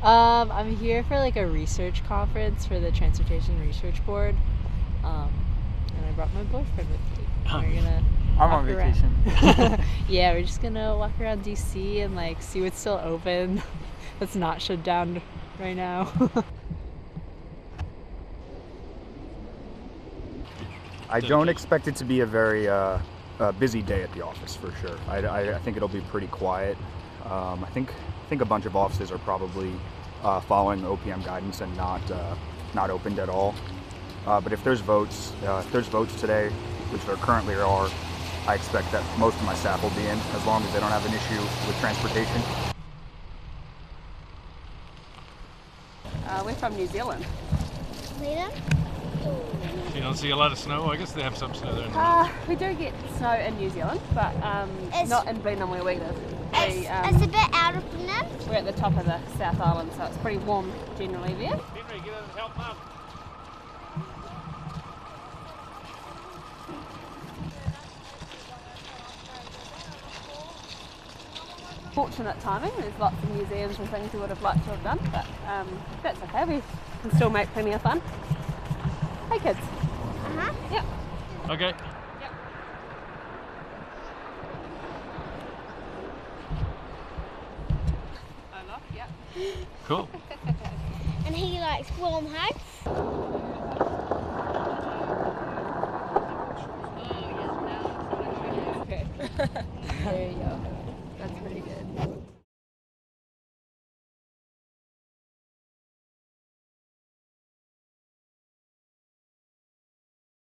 I'm here for like a research conference for the Transportation Research Board, and I brought my boyfriend with me. We're gonna I'm on vacation. Yeah, we're just gonna walk around DC and like see what's still open that's not shut down right now. I don't expect it to be a very busy day at the office for sure. I think it'll be pretty quiet. I think a bunch of offices are probably following OPM guidance and not opened at all. But if there's votes today, which there currently are, I expect that most of my staff will be in, as long as they don't have an issue with transportation. We're from New Zealand. Sweden? You don't see a lot of snow? I guess they have some snow there. We do get snow in New Zealand, but not in Blenheim where we live. It's a bit out of Blenheim. We're at the top of the South Island, so it's pretty warm generally there. Henry, get in and help Mum. Fortunate timing, there's lots of museums and things we would have liked to have done, but that's okay, we can still make plenty of fun. Hey kids. Uh-huh. Yep. Okay. Yep. Enough, yep. Cool. And he likes warm hugs. Okay.